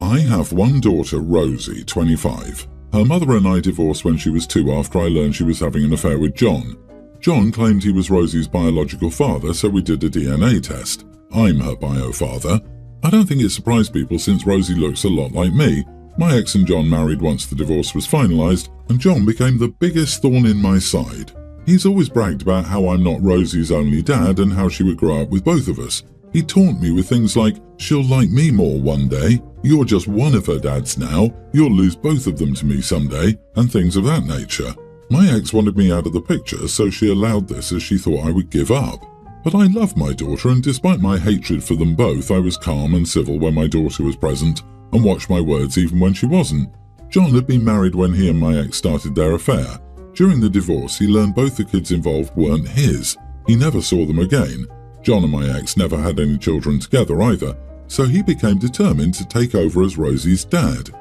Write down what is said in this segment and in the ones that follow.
I have one daughter, Rosie, 25. Her mother and I divorced when she was 2 after I learned she was having an affair with John. John claimed he was Rosie's biological father, so we did a DNA test. I'm her bio father. I don't think it surprised people since Rosie looks a lot like me. My ex and John married once the divorce was finalised, and John became the biggest thorn in my side. He's always bragged about how I'm not Rosie's only dad and how she would grow up with both of us. He taunt me with things like, she'll like me more one day, you're just one of her dads now, you'll lose both of them to me someday, and things of that nature. My ex wanted me out of the picture, so she allowed this as she thought I would give up. But I love my daughter, and despite my hatred for them both, I was calm and civil when my daughter was present, and watched my words even when she wasn't. John had been married when he and my ex started their affair. During the divorce, he learned both the kids involved weren't his. He never saw them again. John and my ex never had any children together either, so he became determined to take over as Rosie's dad.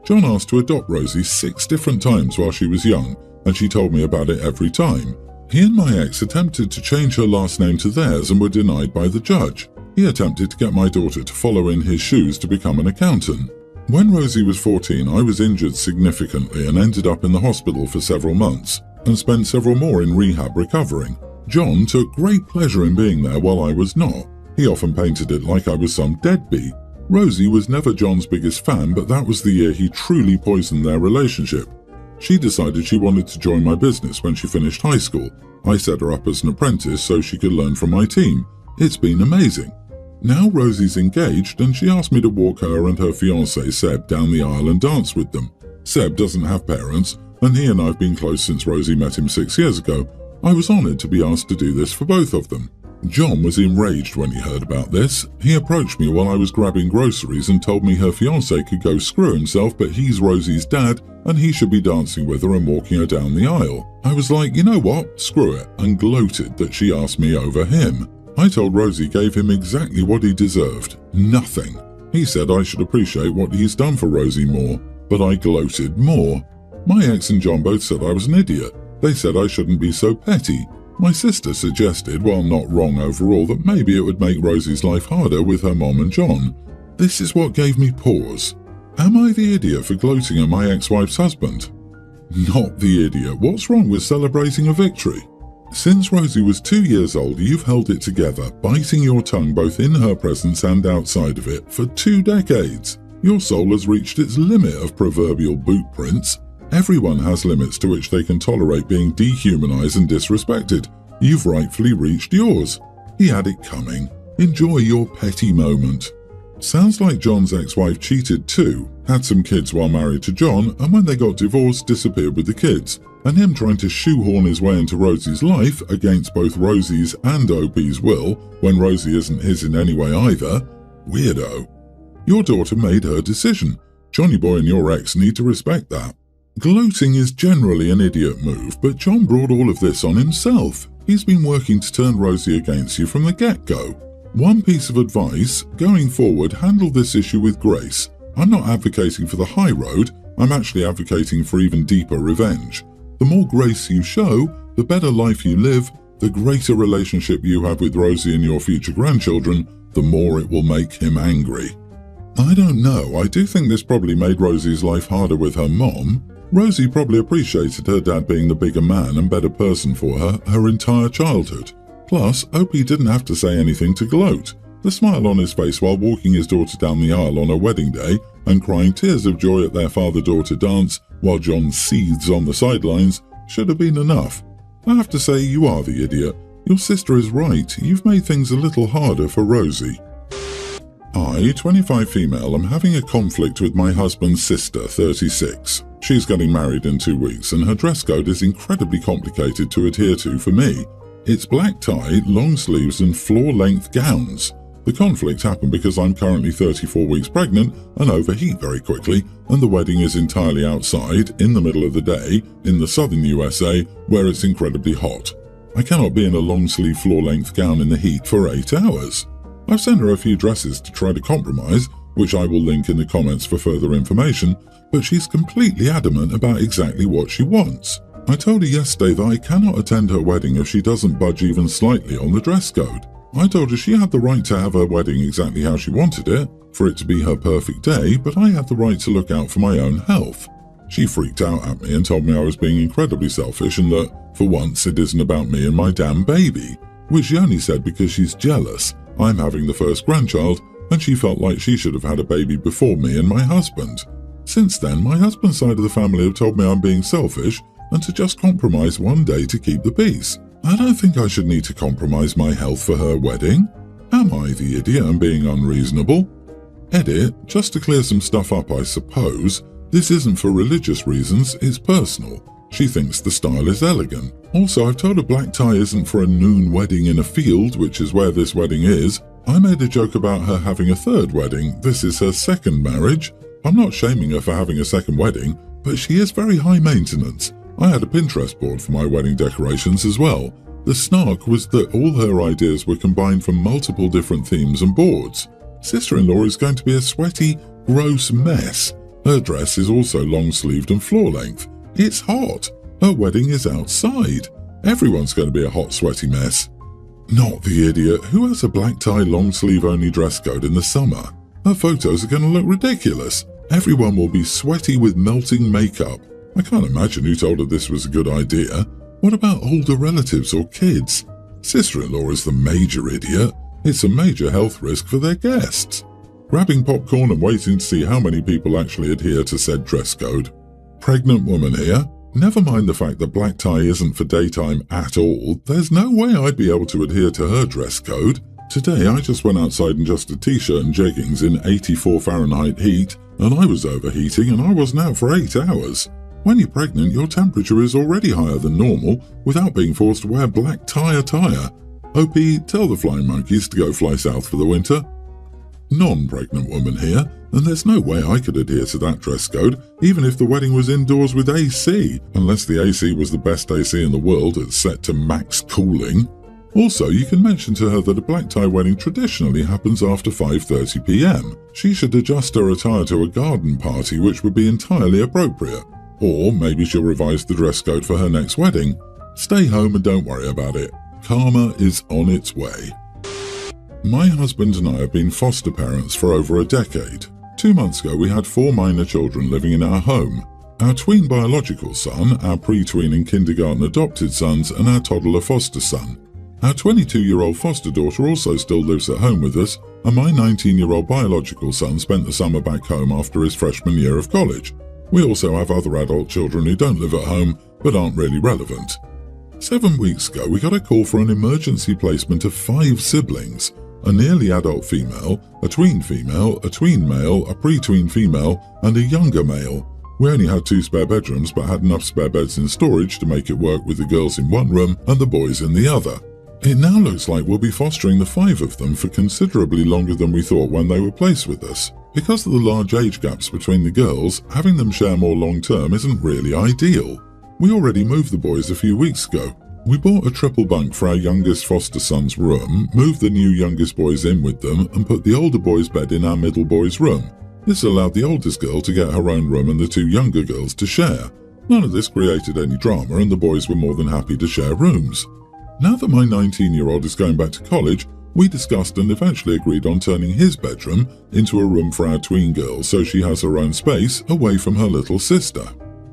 John asked to adopt Rosie 6 different times while she was young, and she told me about it every time. He and my ex attempted to change her last name to theirs and were denied by the judge. He attempted to get my daughter to follow in his shoes to become an accountant. When Rosie was 14, I was injured significantly and ended up in the hospital for several months, and spent several more in rehab recovering. John took great pleasure in being there while I was not. He often painted it like I was some deadbeat. Rosie was never John's biggest fan, but that was the year he truly poisoned their relationship. She decided she wanted to join my business when she finished high school. I set her up as an apprentice so she could learn from my team. It's been amazing. Now Rosie's engaged and she asked me to walk her and her fiancé Seb down the aisle and dance with them. Seb doesn't have parents, and he and I have been close since Rosie met him 6 years ago. I was honoured to be asked to do this for both of them. John was enraged when he heard about this. He approached me while I was grabbing groceries and told me her fiancé could go screw himself, but he's Rosie's dad and he should be dancing with her and walking her down the aisle. I was like, you know what, screw it, and gloated that she asked me over him. I told Rosie gave him exactly what he deserved, nothing. He said I should appreciate what he's done for Rosie more, but I gloated more. My ex and John both said I was an idiot. They said I shouldn't be so petty. My sister suggested, while not wrong overall, that maybe it would make Rosie's life harder with her mom and John. This is what gave me pause. Am I the idiot for gloating at my ex-wife's husband? Not the idiot. What's wrong with celebrating a victory? Since Rosie was 2 years old, you've held it together, biting your tongue both in her presence and outside of it, for 2 decades. Your soul has reached its limit of proverbial boot prints. Everyone has limits to which they can tolerate being dehumanized and disrespected. You've rightfully reached yours. He had it coming. Enjoy your petty moment. Sounds like John's ex-wife cheated too, had some kids while married to John, and when they got divorced disappeared with the kids. And him trying to shoehorn his way into Rosie's life against both Rosie's and OP's will, when Rosie isn't his in any way either. Weirdo. Your daughter made her decision. Johnny boy and your ex need to respect that. Gloating is generally an idiot move, but John brought all of this on himself. He's been working to turn Rosie against you from the get-go. One piece of advice, going forward, handle this issue with grace. I'm not advocating for the high road, I'm actually advocating for even deeper revenge. The more grace you show, the better life you live, the greater relationship you have with Rosie and your future grandchildren, the more it will make him angry. I don't know, I do think this probably made Rosie's life harder with her mom. Rosie probably appreciated her dad being the bigger man and better person for her entire childhood. Plus, OP didn't have to say anything to gloat. The smile on his face while walking his daughter down the aisle on her wedding day and crying tears of joy at their father-daughter dance while John seethes on the sidelines should have been enough. I have to say, you are the idiot. Your sister is right. You've made things a little harder for Rosie. I, 25 female, am having a conflict with my husband's sister, 36. She's getting married in 2 weeks and her dress code is incredibly complicated to adhere to for me. It's black tie, long sleeves and floor-length gowns. The conflict happened because I'm currently 34 weeks pregnant and overheat very quickly, and the wedding is entirely outside, in the middle of the day, in the southern USA, where it's incredibly hot. I cannot be in a long-sleeve floor-length gown in the heat for 8 hours. I've sent her a few dresses to try to compromise, which I will link in the comments for further information, but she's completely adamant about exactly what she wants. I told her yesterday that I cannot attend her wedding if she doesn't budge even slightly on the dress code. I told her she had the right to have her wedding exactly how she wanted it. for it to be her perfect day, but I had the right to look out for my own health. She freaked out at me and told me I was being incredibly selfish and that, for once, it isn't about me and my damn baby, which she only said because she's jealous. I'm having the first grandchild, and she felt like she should have had a baby before me and my husband. Since then, my husband's side of the family have told me I'm being selfish and to just compromise one day to keep the peace. I don't think I should need to compromise my health for her wedding. Am I the idiot and being unreasonable? Edit, just to clear some stuff up, I suppose. This isn't for religious reasons, it's personal. She thinks the style is elegant. Also, I've told her black tie isn't for a noon wedding in a field, which is where this wedding is. I made a joke about her having a third wedding. This is her second marriage. I'm not shaming her for having a second wedding, but she is very high maintenance. I had a Pinterest board for my wedding decorations as well. The snark was that all her ideas were combined from multiple different themes and boards. Sister-in-law is going to be a sweaty, gross mess. Her dress is also long-sleeved and floor-length. It's hot. Her wedding is outside. Everyone's going to be a hot, sweaty mess. Not the idiot who has a black tie, long-sleeve only dress code in the summer. Her photos are going to look ridiculous. Everyone will be sweaty with melting makeup. I can't imagine who told her this was a good idea. What about older relatives or kids? Sister-in-law is the major idiot. It's a major health risk for their guests. Grabbing popcorn and waiting to see how many people actually adhere to said dress code. Pregnant woman here. Never mind the fact that black tie isn't for daytime at all. There's no way I'd be able to adhere to her dress code. Today I just went outside in just a t-shirt and jeggings in 84 Fahrenheit heat, and I was overheating and I wasn't out for 8 hours. When you're pregnant, your temperature is already higher than normal without being forced to wear black tie attire. OP, tell the flying monkeys to go fly south for the winter. Non-pregnant woman here, and there's no way I could adhere to that dress code, even if the wedding was indoors with AC, unless the AC was the best AC in the world at set to max cooling. Also, you can mention to her that a black tie wedding traditionally happens after 5:30 p.m. She should adjust her attire to a garden party, which would be entirely appropriate. Or maybe she'll revise the dress code for her next wedding. Stay home and don't worry about it. Karma is on its way. My husband and I have been foster parents for over a decade. 2 months ago, we had 4 minor children living in our home. Our tween biological son, our pre-tween and kindergarten adopted sons, and our toddler foster son. Our 22-year-old foster daughter also still lives at home with us, and my 19-year-old biological son spent the summer back home after his freshman year of college. We also have other adult children who don't live at home, but aren't really relevant. 7 weeks ago, we got a call for an emergency placement of 5 siblings. A nearly adult female, a tween male, a pre-tween female, and a younger male. We only had 2 spare bedrooms but had enough spare beds in storage to make it work with the girls in one room and the boys in the other. It now looks like we'll be fostering the 5 of them for considerably longer than we thought when they were placed with us. Because of the large age gaps between the girls, having them share more long-term isn't really ideal. We already moved the boys a few weeks ago. We bought a triple bunk for our youngest foster son's room, moved the new youngest boys in with them, and put the older boy's bed in our middle boy's room. This allowed the oldest girl to get her own room and the 2 younger girls to share. None of this created any drama, and the boys were more than happy to share rooms. Now that my 19-year-old is going back to college, we discussed and eventually agreed on turning his bedroom into a room for our tween girl so she has her own space away from her little sister.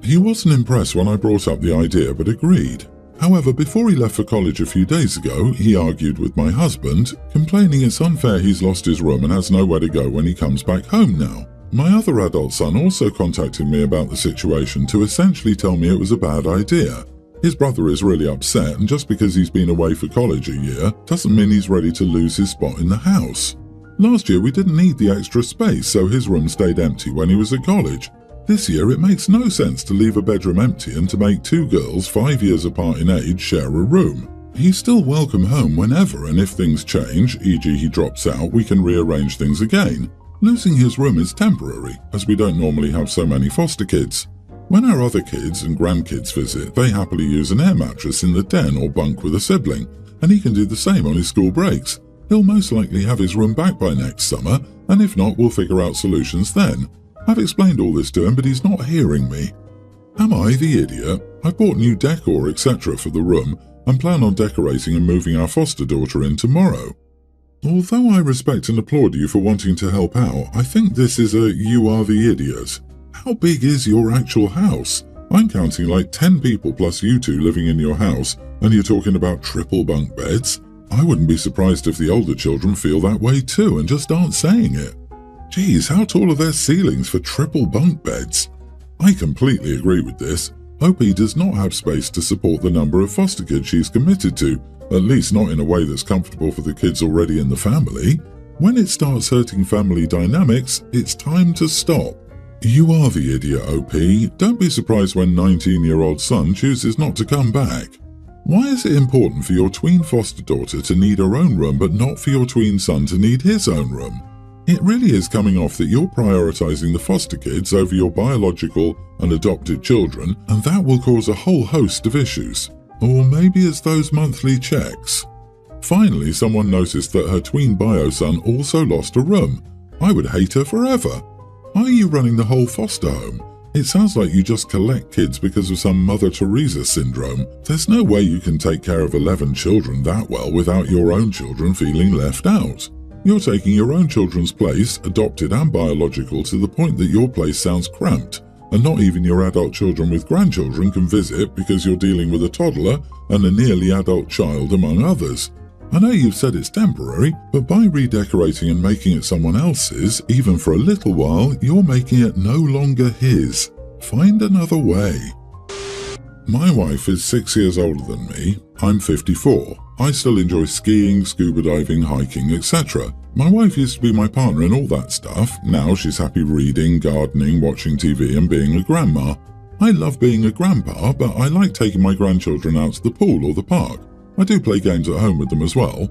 He wasn't impressed when I brought up the idea but agreed. However, before he left for college a few days ago, he argued with my husband, complaining it's unfair he's lost his room and has nowhere to go when he comes back home now. My other adult son also contacted me about the situation to essentially tell me it was a bad idea. His brother is really upset, and just because he's been away for college a year doesn't mean he's ready to lose his spot in the house. Last year we didn't need the extra space, so his room stayed empty when he was at college. This year it makes no sense to leave a bedroom empty and to make 2 girls 5 years apart in age share a room. He's still welcome home whenever, and if things change, e.g. he drops out, we can rearrange things again. Losing his room is temporary, as we don't normally have so many foster kids. When our other kids and grandkids visit, they happily use an air mattress in the den or bunk with a sibling, and he can do the same on his school breaks. He'll most likely have his room back by next summer, and if not, we'll figure out solutions then. I've explained all this to him, but he's not hearing me. Am I the idiot? I've bought new decor, etc. for the room, and plan on decorating and moving our foster daughter in tomorrow. Although I respect and applaud you for wanting to help out, I think this is a "you are the idiot." How big is your actual house? I'm counting like 10 people plus you two living in your house, and you're talking about triple bunk beds? I wouldn't be surprised if the older children feel that way too and just aren't saying it. Geez, how tall are their ceilings for triple bunk beds? I completely agree with this. OP does not have space to support the number of foster kids she's committed to, at least not in a way that's comfortable for the kids already in the family. When it starts hurting family dynamics, it's time to stop. You are the idiot, OP. Don't be surprised when 19-year-old son chooses not to come back. Why is it important for your tween foster daughter to need her own room but not for your tween son to need his own room? It really is coming off that you're prioritizing the foster kids over your biological and adopted children, and that will cause a whole host of issues. Or maybe it's those monthly checks. Finally, someone noticed that her tween bio son also lost a room. I would hate her forever. Are you running the whole foster home? It sounds like you just collect kids because of some Mother Teresa syndrome. There's no way you can take care of 11 children that well without your own children feeling left out. You're taking your own children's place, adopted and biological, to the point that your place sounds cramped, and not even your adult children with grandchildren can visit because you're dealing with a toddler and a nearly adult child, among others. I know you've said it's temporary, but by redecorating and making it someone else's, even for a little while, you're making it no longer his. Find another way. My wife is 6 years older than me. I'm 54. I still enjoy skiing, scuba diving, hiking, etc. My wife used to be my partner in all that stuff. Now she's happy reading, gardening, watching TV and being a grandma. I love being a grandpa, but I like taking my grandchildren out to the pool or the park. I do play games at home with them as well.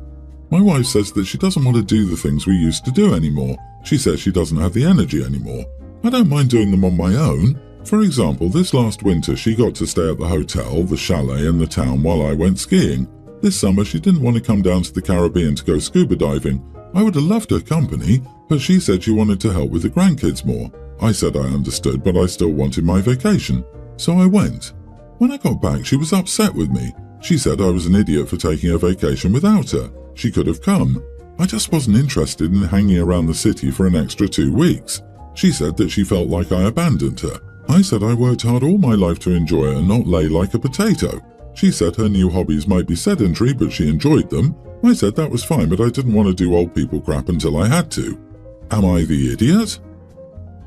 My wife says that she doesn't want to do the things we used to do anymore. She says she doesn't have the energy anymore. I don't mind doing them on my own. For example, this last winter she got to stay at the hotel, the chalet and the town while I went skiing. This summer she didn't want to come down to the Caribbean to go scuba diving. I would have loved her company, but she said she wanted to help with the grandkids more. I said I understood, but I still wanted my vacation. So I went. When I got back, she was upset with me. She said I was an idiot for taking a vacation without her. She could have come. I just wasn't interested in hanging around the city for an extra 2 weeks. She said that she felt like I abandoned her. I said I worked hard all my life to enjoy it and not lay like a potato. She said her new hobbies might be sedentary, but she enjoyed them. I said that was fine, but I didn't want to do old people crap until I had to. Am I the idiot?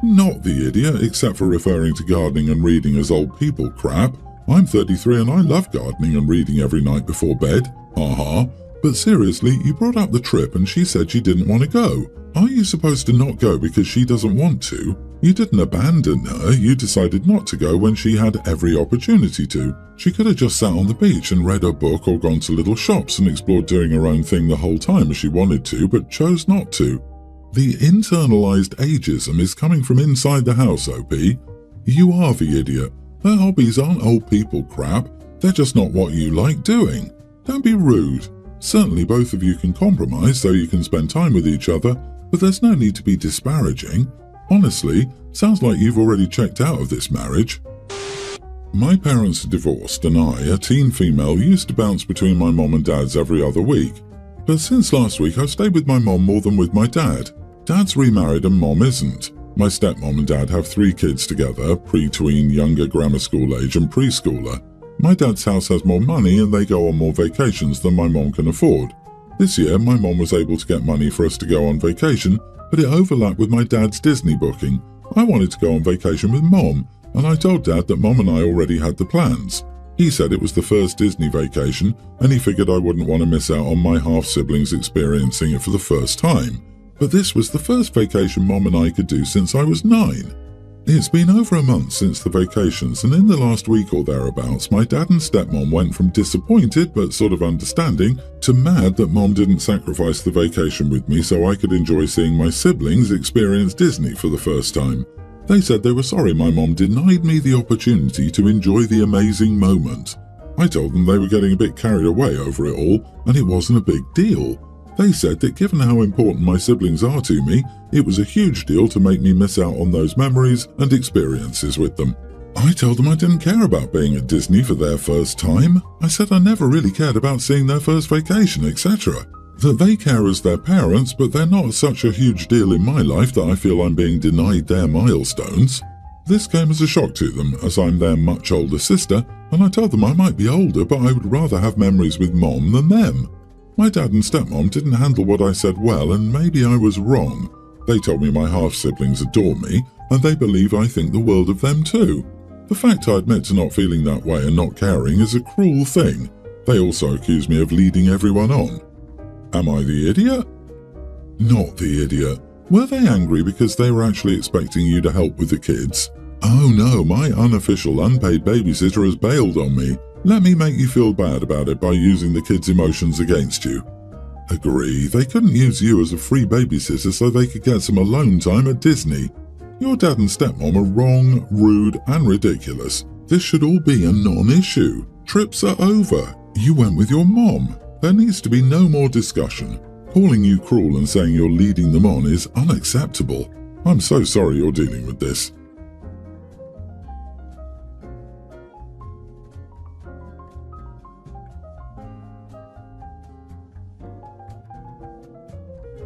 Not the idiot, except for referring to gardening and reading as old people crap. I'm 33 and I love gardening and reading every night before bed. Haha. But seriously, you brought up the trip and she said she didn't want to go. Are you supposed to not go because she doesn't want to? You didn't abandon her, you decided not to go when she had every opportunity to. She could have just sat on the beach and read a book or gone to little shops and explored doing her own thing the whole time as she wanted to, but chose not to. The internalized ageism is coming from inside the house, OP. You are the idiot. Her hobbies aren't old people crap, they're just not what you like doing. Don't be rude. Certainly both of you can compromise so you can spend time with each other, but there's no need to be disparaging. Honestly, sounds like you've already checked out of this marriage. My parents are divorced and I, a teen female, used to bounce between my mom and dad's every other week. But since last week I've stayed with my mom more than with my dad. Dad's remarried and mom isn't. My stepmom and dad have 3 kids together, pre-tween, younger grammar school age and preschooler. My dad's house has more money and they go on more vacations than my mom can afford. This year my mom was able to get money for us to go on vacation, but it overlapped with my dad's Disney booking. I wanted to go on vacation with mom, and I told dad that mom and I already had the plans. He said it was the first Disney vacation, and he figured I wouldn't want to miss out on my half-siblings experiencing it for the first time. But this was the first vacation mom and I could do since I was 9. It's been over a month since the vacations, and in the last week or thereabouts, my dad and stepmom went from disappointed but sort of understanding to mad that mom didn't sacrifice the vacation with me so I could enjoy seeing my siblings experience Disney for the first time. They said they were sorry my mom denied me the opportunity to enjoy the amazing moment. I told them they were getting a bit carried away over it all, and it wasn't a big deal. They said that given how important my siblings are to me, it was a huge deal to make me miss out on those memories and experiences with them. I told them I didn't care about being at Disney for their first time. I said I never really cared about seeing their first vacation, etc. That they care as their parents, but they're not such a huge deal in my life that I feel I'm being denied their milestones. This came as a shock to them, as I'm their much older sister, and I told them I might be older, but I would rather have memories with Mom than them. My dad and stepmom didn't handle what I said well, and maybe I was wrong. They told me my half-siblings adore me, and they believe I think the world of them too. The fact I admit to not feeling that way and not caring is a cruel thing. They also accuse me of leading everyone on. Am I the idiot? Not the idiot. Were they angry because they were actually expecting you to help with the kids? Oh no, my unofficial unpaid babysitter has bailed on me. Let me make you feel bad about it by using the kids' emotions against you. Agree, they couldn't use you as a free babysitter so they could get some alone time at Disney. Your dad and stepmom are wrong, rude, and ridiculous. This should all be a non-issue. Trips are over. You went with your mom. There needs to be no more discussion. Calling you cruel and saying you're leading them on is unacceptable. I'm so sorry you're dealing with this.